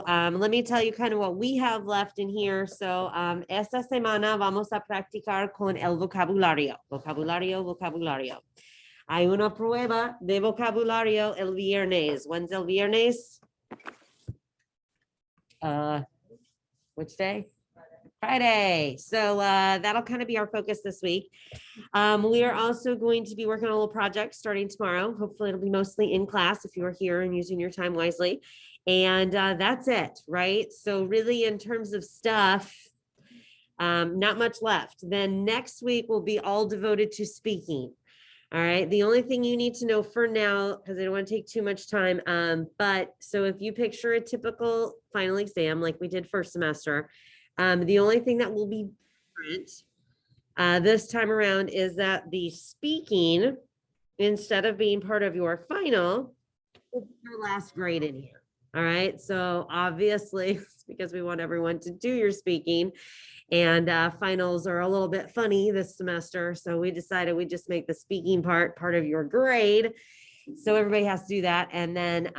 let me tell you kind of what we have left in here. So esta semana vamos a practicar con el vocabulario. Vocabulario. Hay una prueba de vocabulario el viernes. When's el viernes? Which day? Friday. So that'll kind of be our focus this week. We are also going to be working on a little project starting tomorrow. Hopefully it'll be mostly in class if you are here and using your time wisely. And that's it, right? So really in terms of stuff, not much left. Then next week will be all devoted to speaking. All right. The only thing you need to know for now, because I don't want to take too much time. But so if you picture a typical final exam like we did first semester, the only thing that will be different this time around is that the speaking, instead of being part of your final, will be your last grade in here. All right. So obviously, it's because we want everyone to do your speaking. And finals are a little bit funny this semester. So we decided we'd just make the speaking part of your grade. So everybody has to do that. And then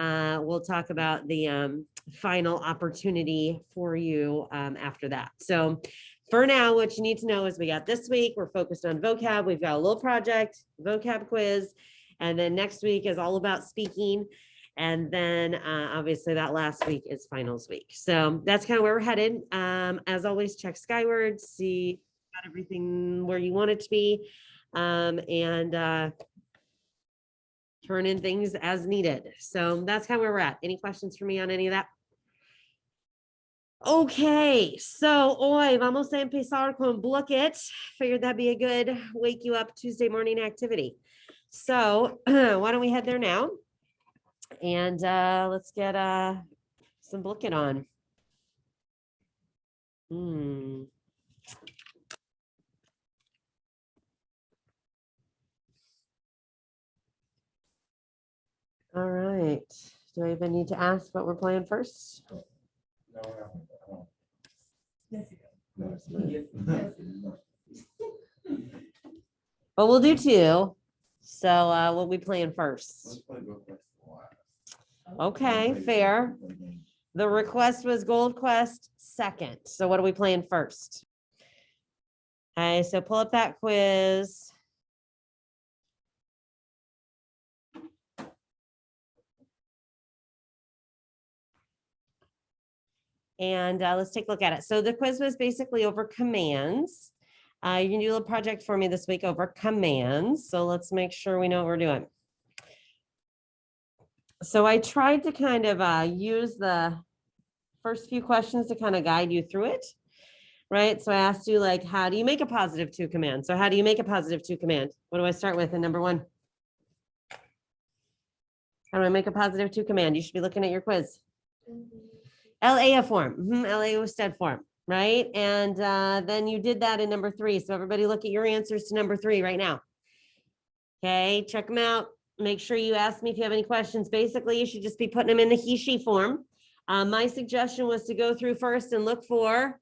we'll talk about the final opportunity for you after that. So for now, what you need to know is we got this week, we're focused on vocab. We've got a little project, vocab quiz. And then next week is all about speaking. And then obviously that last week is finals week. So that's kind of where we're headed. As always, check Skyward, see got everything where you want it to be, and turn in things as needed. So that's kind of where we're at. Any questions for me on any of that? Okay, so hoy vamos a empezar con Book It. Figured that'd be a good wake you up Tuesday morning activity. So why don't we head there now? And let's get some Book It on. All right. Do I even need to ask what we're playing first? But we'll do two. So we'll be playing first. Okay, fair. The request was Gold Quest second. So what are we playing first? Okay, so pull up that quiz. And let's take a look at it. So the quiz was basically over commands. You can do a little project for me this week over commands. So let's make sure we know what we're doing. So I tried to kind of use the first few questions to kind of guide you through it, right? So I asked you like, how do you make a positive to command? So how do you make a positive to command? What do I start with in number one? How do I make a positive to command? You should be looking at your quiz. LA form, LA stead form, right? And then you did that in number three. So everybody look at your answers to number three right now. Okay, check them out. Make sure you ask me if you have any questions. Basically, you should just be putting them in the he, she form. My suggestion was to go through first and look for,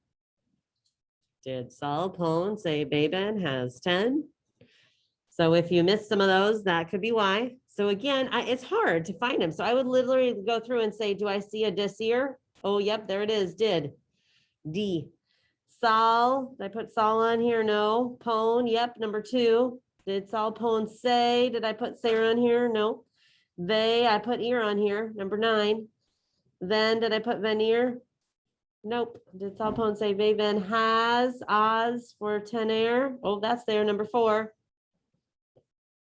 did Saul Pone say Baben has 10? So if you missed some of those, that could be why. So again, it's hard to find them. So I would literally go through and say, do I see a dis here? Oh, yep, there it is, did. D. Saul, did I put Saul on here? No. Pone, yep, number two. Did Saul Pone say? Did I put Sarah on here? No. They, I put ear on here, number 9. Then did I put veneer? Nope. Did Saul Pone say Vaven has Oz for tenaire? Oh, that's there, number 4.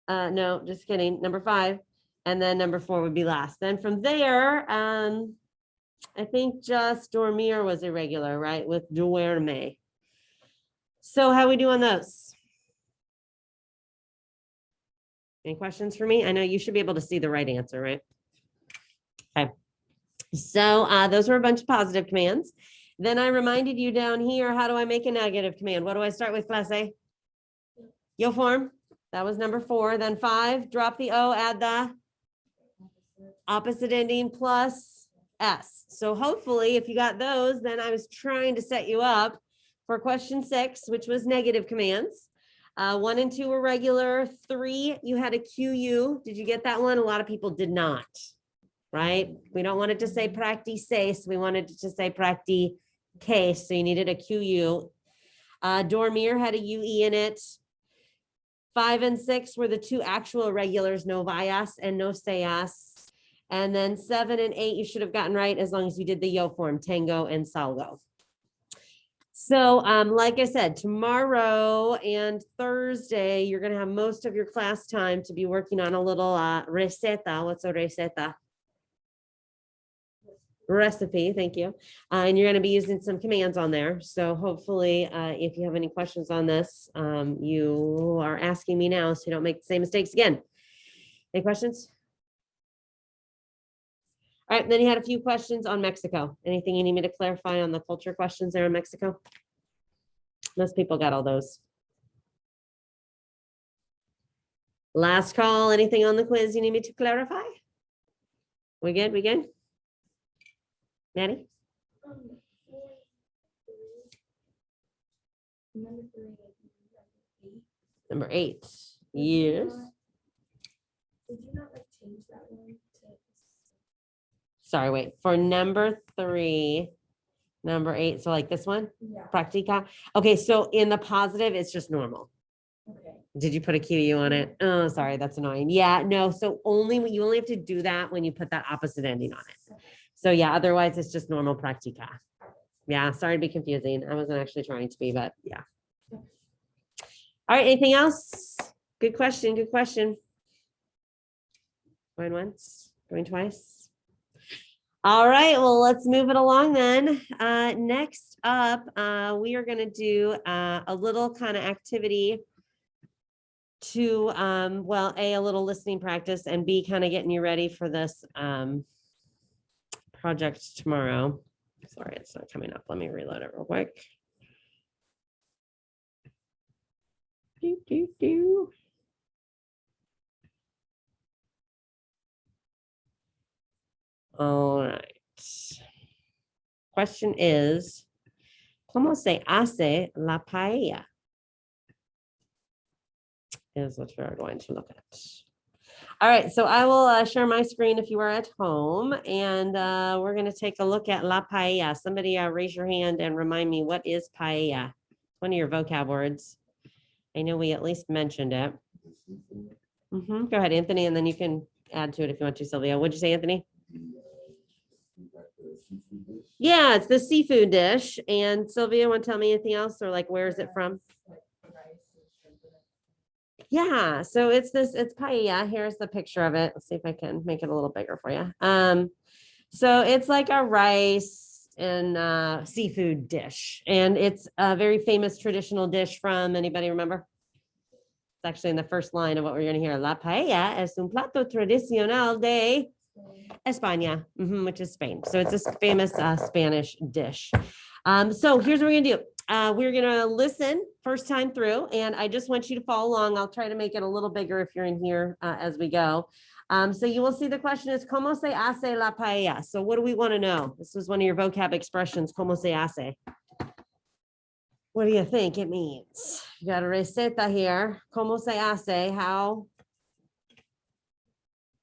No, just kidding, number 5. And then number 4 would be last. Then from there, I think just dormir was irregular, right? With duerme. So how we do on those? Any questions for me? I know you should be able to see the right answer, right? Okay. So those were a bunch of positive commands. Then I reminded you down here, how do I make a negative command? What do I start with, class A? Yo form. That was number 4. Then 5, drop the O, add the opposite ending plus S. So hopefully if you got those, then I was trying to set you up for question 6, which was negative commands. 1 and 2 were regular. 3, you had a QU. Did you get that one? A lot of people did not. right? We don't want it to say practices. We wanted it to say practique. So you needed a QU. Dormir had a UE in it. 5 and 6 were the two actual regulars, no vayas and no seas. And then 7 and 8, you should have gotten right as long as you did the yo form, tango and salgo. So like I said, tomorrow and Thursday, you're going to have most of your class time to be working on a little receta. What's a receta? Recipe, thank you. And you're going to be using some commands on there. So hopefully, if you have any questions on this, you are asking me now so you don't make the same mistakes again. Any questions? All right, then you had a few questions on Mexico. Anything you need me to clarify on the culture questions there in Mexico? Most people got all those. Last call, anything on the quiz you need me to clarify? We good? We good? Maddie? Number 8. Years. Did you not like change that one to? Sorry, wait. For number 3, number 8. So like this one, Yeah, practica. Okay, so in the positive, it's just normal. okay. Did you put a QU on it? Oh, sorry, that's annoying. Yeah, no. So you only have to do that when you put that opposite ending on it. So yeah, otherwise it's just normal practica. Yeah, sorry to be confusing. I wasn't actually trying to be, but yeah. All right, anything else? Good question, good question. Going once, going twice. All right, well, let's move it along then. Next up, we are going to do a little kind of activity to, well, A, a little listening practice, and B, kind of getting you ready for this project tomorrow. Sorry, it's not coming up. Let me reload it real quick. All right. Question is, ¿cómo se hace la paella? Is what we're going to look at. All right, so I will share my screen if you are at home, and we're going to take a look at la paella. Somebody raise your hand and remind me, what is paella? One of your vocab words. I know we at least mentioned it. Go ahead, Anthony, and then you can add to it if you want to, Sylvia. What'd you say, Anthony? Yeah, it's the seafood dish. And Sylvia, want to tell me anything else, or like, where is it from? Yeah, so it's paella. Here's the picture of it. Let's see if I can make it a little bigger for you. So it's like a rice and seafood dish, and it's a very famous traditional dish from, anybody remember? It's actually in the first line of what we're going to hear. La paella es un plato tradicional de España, which is Spain. So it's a famous Spanish dish. So here's what we're gonna do. We're gonna listen first time through, and I just want you to follow along. I'll try to make it a little bigger if you're in here as we go. So you will see the question is, ¿cómo se hace la paella? So what do we want to know? This was one of your vocab expressions, ¿cómo se hace? What do you think it means? You got a receta here. ¿Cómo se hace? How?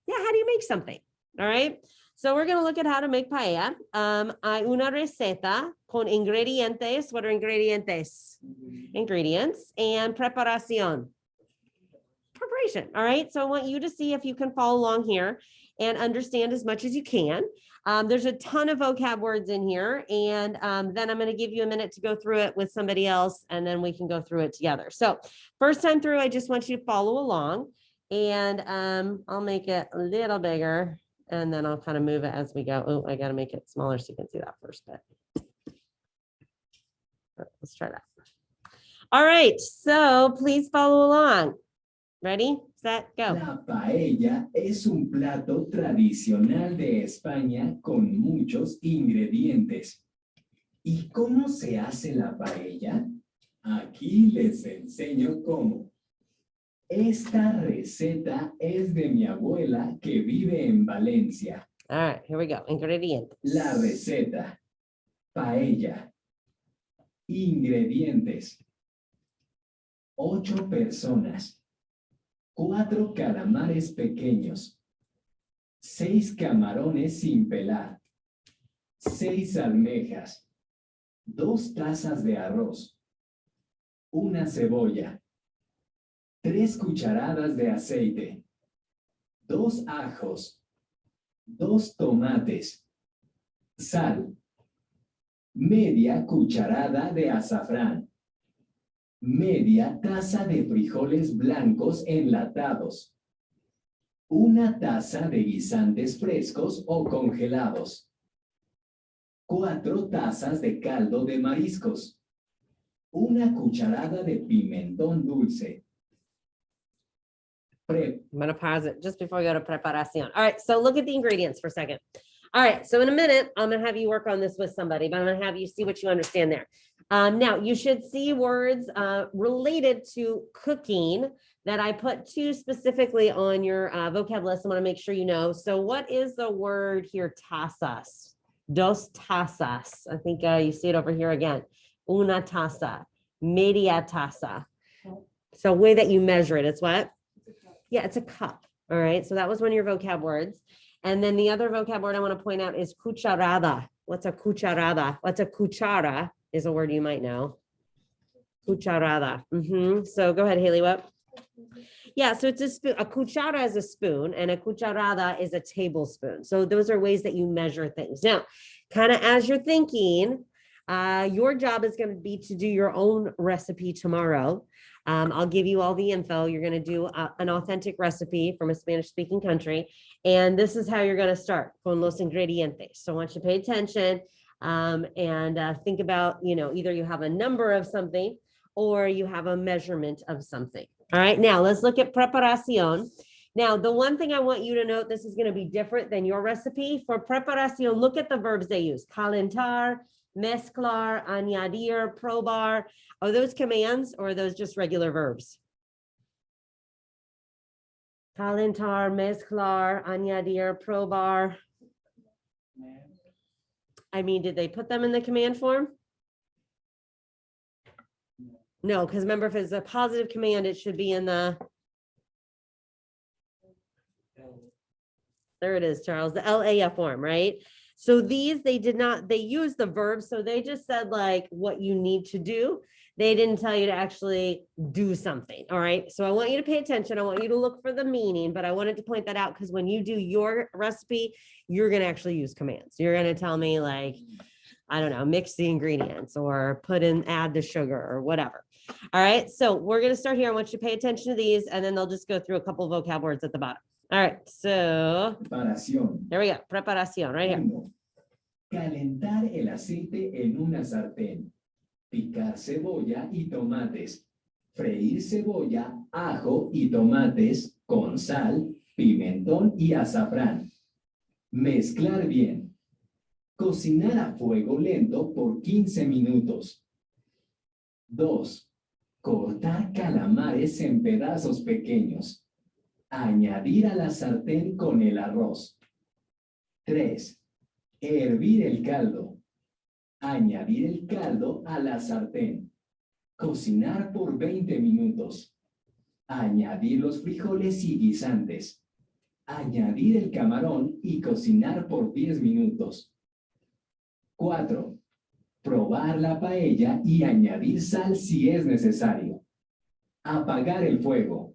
Yeah, how do you make something? All right. So we're going to look at how to make paella. Hay una receta con ingredientes. What are ingredientes? Ingredients and preparación. Preparation. All right. So I want you to see if you can follow along here and understand as much as you can. There's a ton of vocab words in here, and then I'm going to give you a minute to go through it with somebody else, and then we can go through it together. So first time through, I just want you to follow along, and I'll make it a little bigger, and then I'll kind of move it as we go. Oh, I got to make it smaller so you can see that first bit. Let's try that. All right, so please follow along. Ready, set, go. La paella es un plato tradicional de España con muchos ingredientes. ¿Y cómo se hace la paella? Aquí les enseño cómo. Esta receta es de mi abuela que vive en Valencia. All right, here we go. Ingredientes. La receta. Paella. Ingredientes. 8 personas. 4 calamares pequeños. 6 camarones sin pelar, 6 almejas, 2 tazas de arroz, una cebolla, 3 cucharadas de aceite, 2 ajos, 2 tomates, sal, media cucharada de azafrán, media taza de frijoles blancos enlatados, una taza de guisantes frescos o congelados, 4 tazas de caldo de mariscos, una cucharada de pimentón dulce. I'm gonna pause it just before we go to preparación. All right, so look at the ingredients for a second. All right, so in a minute, I'm gonna have you work on this with somebody, but I'm gonna have you see what you understand there. Now, you should see words related to cooking that I put two specifically on your vocab list. I wanna make sure you know. So what is the word here, tazas? Dos tazas. I think you see it over here again. Una taza, media taza. So way that you measure it, it's what? Yeah, it's a cup. All right. So that was one of your vocab words. And then the other vocab word I want to point out is cucharada. What's a cucharada? What's a cuchara is a word you might know. Cucharada. So go ahead, Haley. What? Yeah, so it's a spoon. A cuchara is a spoon and a cucharada is a tablespoon. So those are ways that you measure things. Now, kind of as you're thinking, your job is going to be to do your own recipe tomorrow. I'll give you all the info. You're going to do an authentic recipe from a Spanish speaking country. And this is how you're going to start con los ingredientes. So I want you to pay attention and think about, either you have a number of something or you have a measurement of something. All right, now let's look at preparación. Now, the one thing I want you to note, this is going to be different than your recipe. For preparación, look at the verbs they use. Calentar, mezclar, añadir, probar. Are those commands or are those just regular verbs? Calentar, mezclar, añadir, probar. I mean, did they put them in the command form? No, because remember, if it's a positive command, it should be in the. There it is, Charles, the LAF form, right? So these, they used the verbs. So they just said like what you need to do. They didn't tell you to actually do something. All right. So I want you to pay attention. I want you to look for the meaning, but I wanted to point that out because when you do your recipe, you're going to actually use commands. You're going to tell me like, I don't know, mix the ingredients or add the sugar or whatever. All right. So we're going to start here. I want you to pay attention to these and then they'll just go through a couple of vocab words at the bottom. All right. So Preparación. there we go. Preparación right here. 1. Calentar el aceite en una sartén. Picar cebolla y tomates. Freír cebolla, ajo y tomates con sal, pimentón y azafrán. Mezclar bien. Cocinar a fuego lento por 15 minutos. 2. Cortar calamares en pedazos pequeños. Añadir a la sartén con el arroz. 3. Hervir el caldo. Añadir el caldo a la sartén. Cocinar por 20 minutos. Añadir los frijoles y guisantes. Añadir el camarón y cocinar por 10 minutos. 4. Probar la paella y añadir sal si es necesario. Apagar el fuego.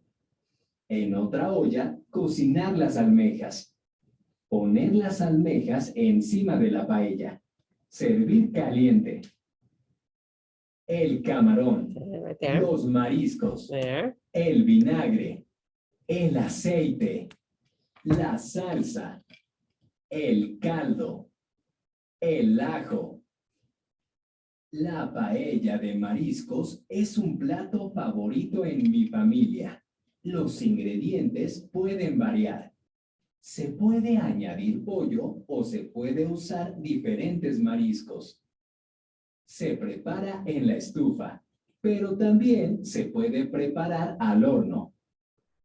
En otra olla, cocinar las almejas. Poner las almejas encima de la paella. Servir caliente. El camarón. Right there. Los mariscos. There. El vinagre. El aceite. La salsa. El caldo. El ajo. La paella de mariscos es un plato favorito en mi familia. Los ingredientes pueden variar. Se puede añadir pollo o se puede usar diferentes mariscos. Se prepara en la estufa, pero también se puede preparar al horno.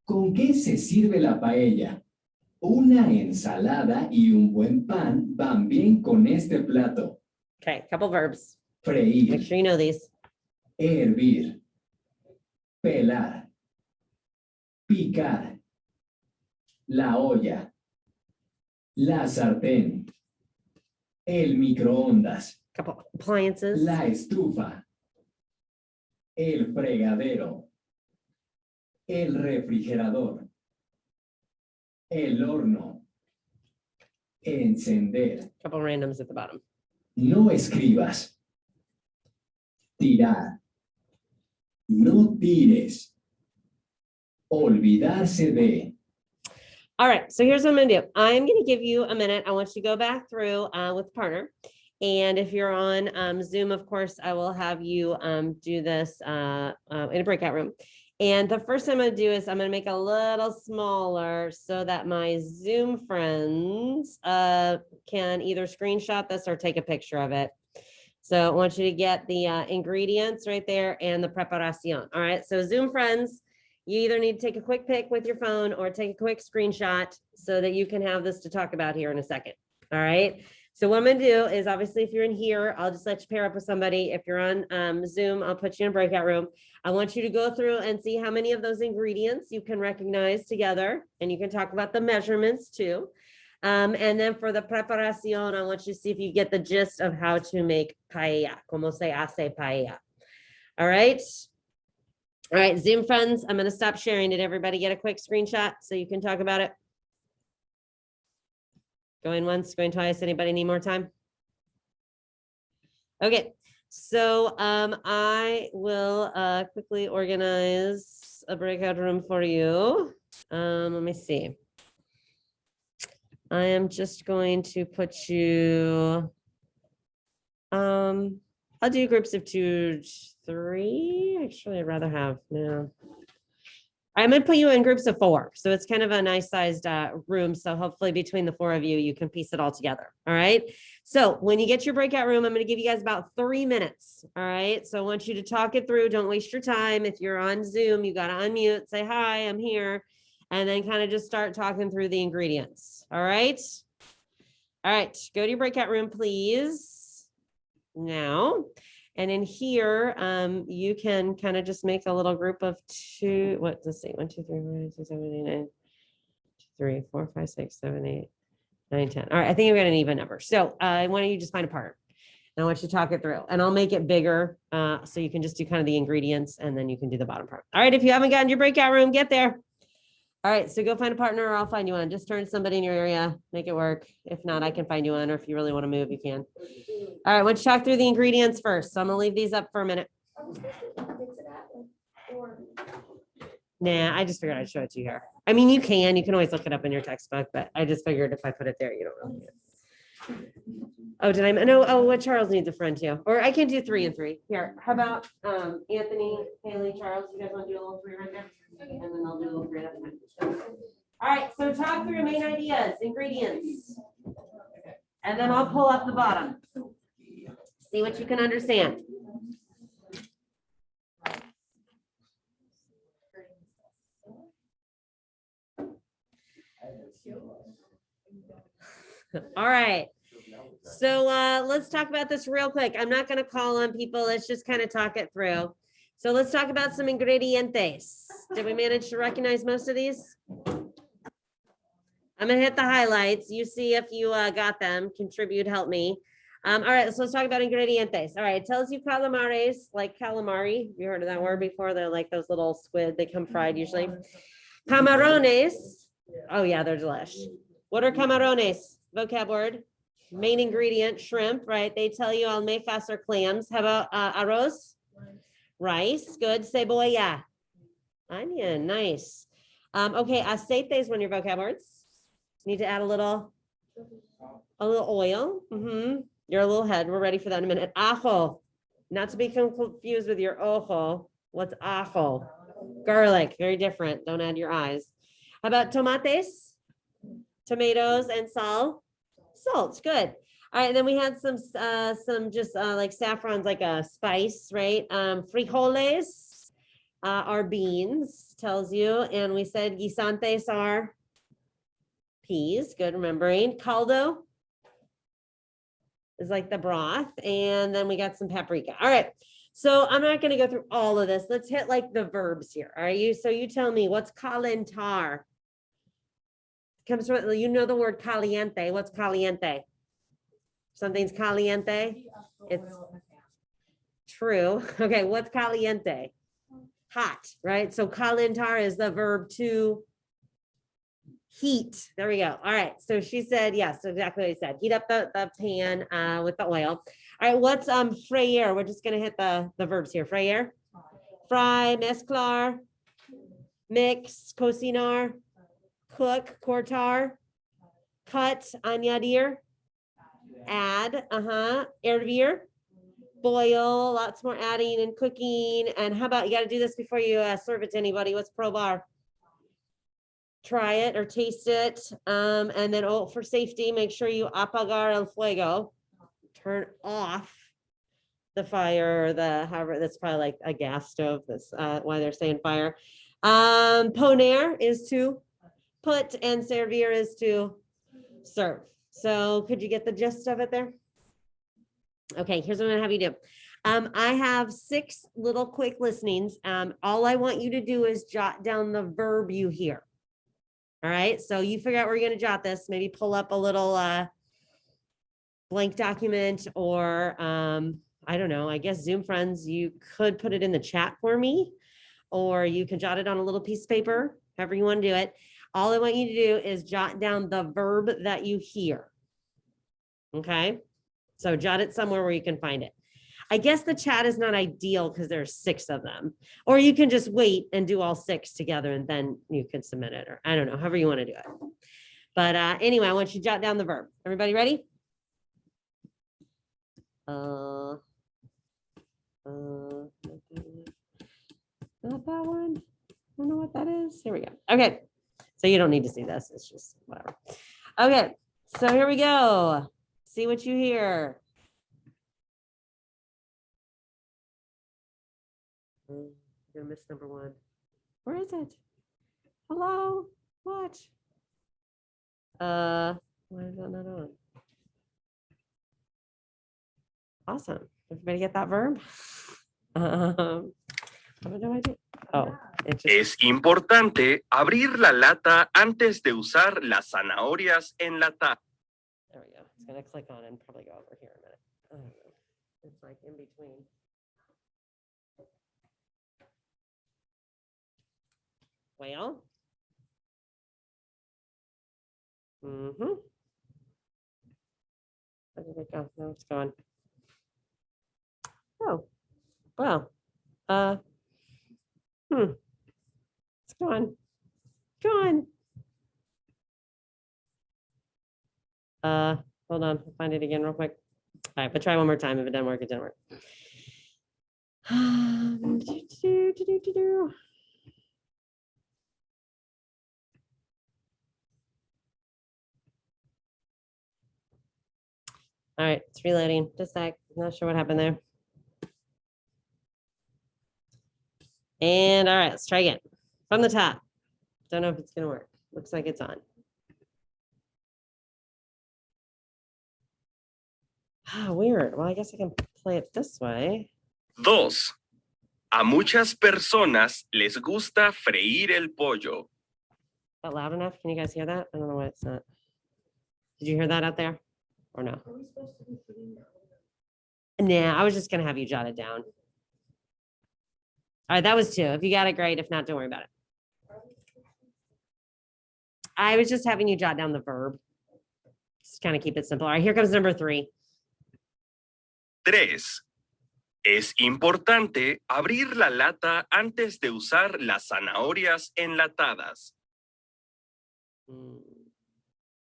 ¿Con qué se sirve la paella? Una ensalada y un buen pan van bien con este plato. Okay, couple verbs. Make Freír, sure you know these. hervir, pelar, picar, la olla, la sartén, el microondas, Couple appliances. la estufa, el fregadero, el refrigerador, el horno, encender. Couple randoms at the bottom. No escribas. Tirar. No tires. Olvidarse de. All right, so here's what I'm gonna do. I'm gonna give you a minute. I want you to go back through with partner. And if you're on Zoom, of course, I will have you do this in a breakout room. And the first thing I'm gonna do is I'm gonna make it a little smaller so that my Zoom friends can either screenshot this or take a picture of it. So I want you to get the ingredients right there and the preparación. All right, so Zoom friends, you either need to take a quick pic with your phone or take a quick screenshot so that you can have this to talk about here in a second. All right. So what I'm going to do is obviously if you're in here, I'll just let you pair up with somebody. If you're on Zoom, I'll put you in a breakout room. I want you to go through and see how many of those ingredients you can recognize together. And you can talk about the measurements too. And then for the preparación, I want you to see if you get the gist of how to make paella, como se hace paella. All right. All right, Zoom friends, I'm going to stop sharing. Did everybody get a quick screenshot so you can talk about it? Going once, going twice. Anybody need more time? Okay, so I will quickly organize a breakout room for you. Let me see. I am just going to put you, I'll do groups of 2, 3. Actually, I'd rather have, no. I'm gonna put you in groups of 4. So it's kind of a nice sized room. So hopefully between the 4 of you, you can piece it all together. All right. So when you get your breakout room, I'm gonna give you guys about 3 minutes. All right. So I want you to talk it through. Don't waste your time. If you're on Zoom, you gotta unmute, say, hi, I'm here. And then kind of just start talking through the ingredients. All right. All right. Go to your breakout room, please. Now. And in here, you can kind of just make a little group of 2. What, let's see, 1, 2, 3, 4, 5, 6, 7, 8, 9, 3, 4, 5, 6, 7, 8, 9, 10. All right, I think we've got an even number. So why don't you just find a part? And I want you to talk it through. And I'll make it bigger so you can just do kind of the ingredients and then you can do the bottom part. All right, if you haven't gotten your breakout room, get there. All right, so go find a partner or I'll find you one. Just turn somebody in your area, make it work. If not, I can find you one, or if you really want to move, you can. All right, let's talk through the ingredients first. So I'm gonna leave these up for a minute. Are we supposed to mix it up, or? Nah, I just figured I'd show it to you here. I mean, you can always look it up in your textbook, but I just figured if I put it there, you don't really need it. Oh, did I? No, oh, what Charles needs a friend too. Or I can do 3 and 3. Here, how about Anthony, Haley, Charles? You guys want to do a little 3 right there? And then I'll do a little 3 at a time. All right, so talk through main ideas, ingredients. And then I'll pull up the bottom. See what you can understand. All right. So let's talk about this real quick. I'm not going to call on people. Let's just kind of talk it through. So let's talk about some ingredientes. Did we manage to recognize most of these? I'm going to hit the highlights. You see if you got them. Contribute, help me. All right, so let's talk about ingredientes. All right, it tells you calamares, like calamari. You heard of that word before? They're like those little squid. They come fried usually. Camarones. Oh yeah, they're delish. What are camarones? Vocab word. Main ingredient, shrimp, right? They tell you almejas or clams. How about arroz? Rice, good. Cebolla. Onion, nice. Okay, aceite is one of your vocab words. Need to add a little oil. You're a little head. We're ready for that in a minute. Ajo, not to be confused with your ojo. What's ajo? Garlic, very different. Don't add your eyes. How about tomates? Tomatoes and salt. Salt, good. All right, and then we had some just like saffron's like a spice, right? Frijoles are beans, tells you. And we said guisantes are peas, good remembering. Caldo is like the broth. And then we got some paprika. All right, so I'm not gonna go through all of this. Let's hit like the verbs here. Are you? So you tell me, what's calentar? comes from, you know the word caliente. What's caliente? Something's caliente. It's true. Okay, what's caliente? Hot, right? So calentar is the verb to heat. There we go. All right. So she said, yes, exactly what I said. Heat up the pan with the oil. All right. What's freír? We're just gonna hit the verbs here. Freír, fry, mezclar, mix, cocinar, cook, cortar, cut, añadir, add, hervir, boil, lots more adding and cooking. And how about, you got to do this before you serve it to anybody. What's probar? Try it or taste it. And then, oh, for safety, make sure you apagar el fuego, turn off the fire, or the, however, that's probably like a gas stove. That's why they're saying fire. Poner is to put, and servir is to serve. So could you get the gist of it there? Okay, here's what I'm gonna have you do. I have 6 little quick listenings. All I want you to do is jot down the verb you hear. All right, so you figure out where you're gonna jot this, maybe pull up a little blank document, or I don't know, I guess Zoom friends, you could put it in the chat for me, or you can jot it on a little piece of paper, however you want to do it. All I want you to do is jot down the verb that you hear. Okay, so jot it somewhere where you can find it. I guess the chat is not ideal because there's 6 of them, or you can just wait and do all 6 together and then you can submit it, or I don't know, however you want to do it. But anyway, I want you to jot down the verb. Everybody ready? Not that one. I don't know what that is. Here we go. Okay. So you don't need to see this. It's just whatever. Okay. So here we go. See what you hear. I'm gonna miss number 1. Where is it? Hello? Watch. Why is that not on? Awesome. Everybody get that verb? What do I do? Oh, it just, Es importante abrir la lata antes de usar las zanahorias enlatadas. there we go. It's gonna click on and probably go over here in a minute. I don't know. It's like in between. Well. Mm-hmm. Where did it go? No, it's gone. Oh, well. It's gone. Gone. Hold on. I'll find it again real quick. All right, but try one more time. If it doesn't work, it doesn't work. All right, it's reloading. Just a sec. Not sure what happened there. And all right, let's try again. From the top. Don't know if it's gonna work. Looks like it's on. Ah, weird. Well, I guess I can play it this way. 2. A muchas personas les gusta freír el pollo. Is that loud enough? Can you guys hear that? I don't know why it's not. Did you hear that out there? Or no? Are we supposed to be putting that? Nah, I was just gonna have you jot it down. All right, that was 2. If you got it, great. If not, don't worry about it. I was just having you jot down the verb. Just kind of keep it simple. All right, here comes number 3. 3. Es importante abrir la lata antes de usar las zanahorias enlatadas.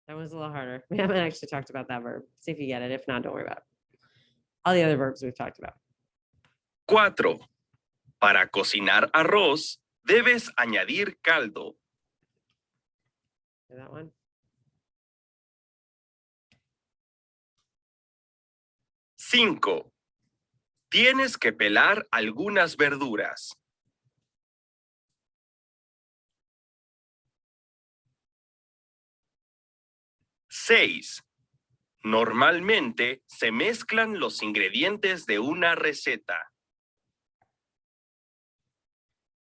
That was a little harder. We haven't actually talked about that verb. See if you get it. If not, don't worry about it. All the other verbs we've talked about. 4. Para cocinar arroz, debes añadir caldo. Hear that one? 5. Tienes que pelar algunas verduras. 6. Normalmente se mezclan los ingredientes de una receta.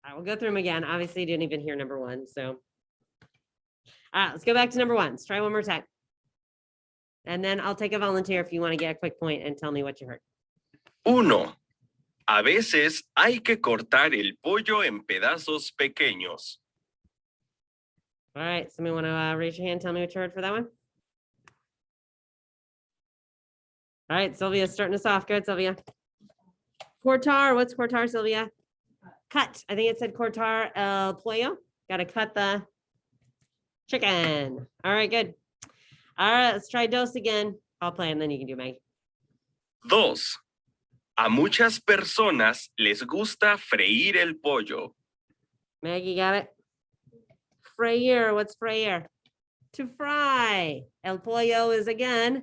I will go through them again. Obviously, you didn't even hear number 1. So All right, let's go back to number 1. Let's try one more time. And then I'll take a volunteer if you want to get a quick point and tell me what you heard. 1. A veces hay que cortar el pollo en pedazos pequeños. All right, somebody want to raise your hand, tell me what you heard for that one? All right, Sylvia, starting us off. Good, Sylvia. Cortar, what's cortar, Sylvia? Cut. I think it said cortar el pollo. Got to cut the chicken. All right, good. All right, let's try dos again. I'll play and then you can do Maggie. 2. A muchas personas les gusta freír el pollo. Maggie, got it? Freír, what's freír? To fry. El pollo is again,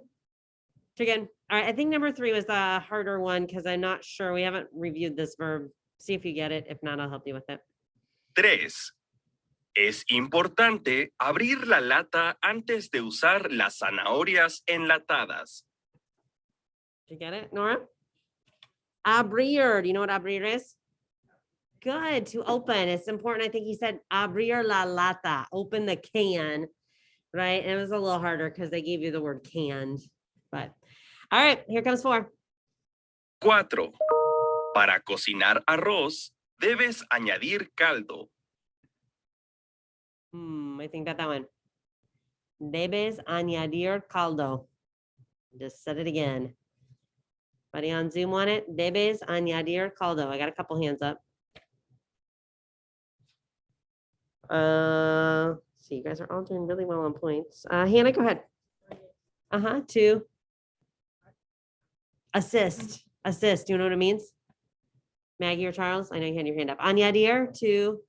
chicken. All right, I think number 3 was the harder one because I'm not sure. We haven't reviewed this verb. See if you get it. If not, I'll help you with it. 3. Es importante abrir la lata antes de usar las zanahorias enlatadas. Did you get it, Nora? Abrir. Do you know what abrir is? Good, to open. It's important. I think he said abrir la lata, open the can, right? And it was a little harder because they gave you the word canned. But all right, here comes 4. 4. Para cocinar arroz, debes añadir caldo. I think about that one. Debes añadir caldo. Just said it again. Buddy on Zoom on it? Debes añadir caldo. I got a couple hands up. So you guys are all doing really well on points. Hannah, go ahead. 2. Assist. Assist. Do you know what it means? Maggie or Charles? I know you had your hand up. Añadir, to.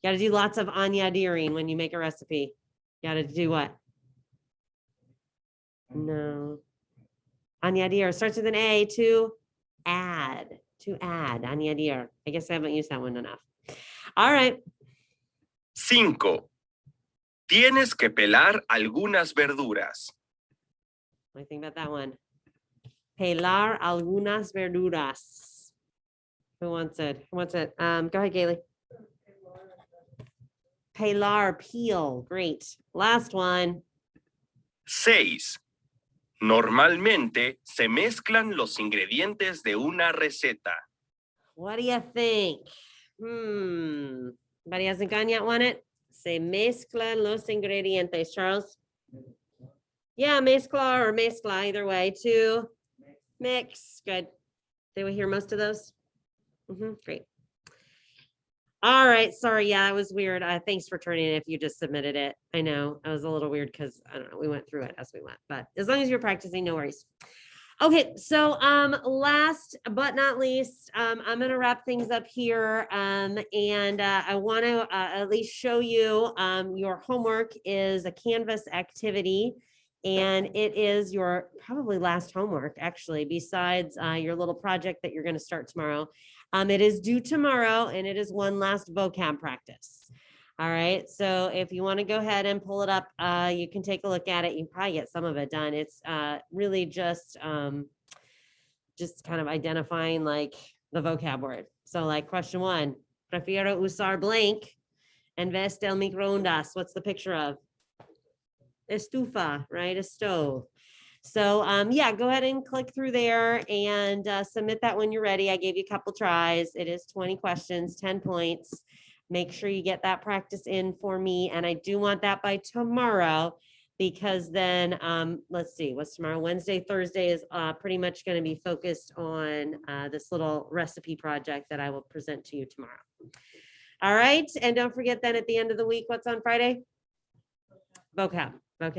Got to do lots of añadiring when you make a recipe. Got to do what? No. Añadir starts with an A, to add. To add. Añadir. I guess I haven't used that one enough. All right. 5. Tienes que pelar algunas verduras. What do you think about that one? Pelar algunas verduras. Who wants it? Who wants it? Go ahead, Gailey. Pelar, peel. Great. Last one. 6. Normalmente se mezclan los ingredientes de una receta. What do you think? Anybody hasn't gone yet on it? Se mezclan los ingredientes. Charles? Yeah, mezcla or mezcla, either way. To mix. Good. Did we hear most of those? Great. All right. Sorry. Yeah, it was weird. Thanks for turning it if you just submitted it. I know it was a little weird because I don't know. We went through it as we went, but as long as you're practicing, no worries. Okay. So last but not least, I'm going to wrap things up here. And I want to at least show you your homework is a Canvas activity. And it is your probably last homework, actually, besides your little project that you're going to start tomorrow. It is due tomorrow, and it is one last vocab practice. All right, so if you want to go ahead and pull it up, you can take a look at it. You can probably get some of it done. It's really just kind of identifying like the vocab word. So like question 1, prefiero usar blank en vez del microondas. What's the picture of? Estufa, right? A stove. So yeah, go ahead and click through there and submit that when you're ready. I gave you a couple tries. It is 20 questions, 10 points. Make sure you get that practice in for me. And I do want that by tomorrow because then let's see, what's tomorrow? Wednesday, Thursday is pretty much going to be focused on this little recipe project that I will present to you tomorrow. All right. And don't forget then at the end of the week, what's on Friday? Vocab. All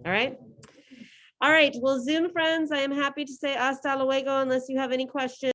right. All right. Well, Zoom friends, I am happy to say hasta luego unless you have any questions.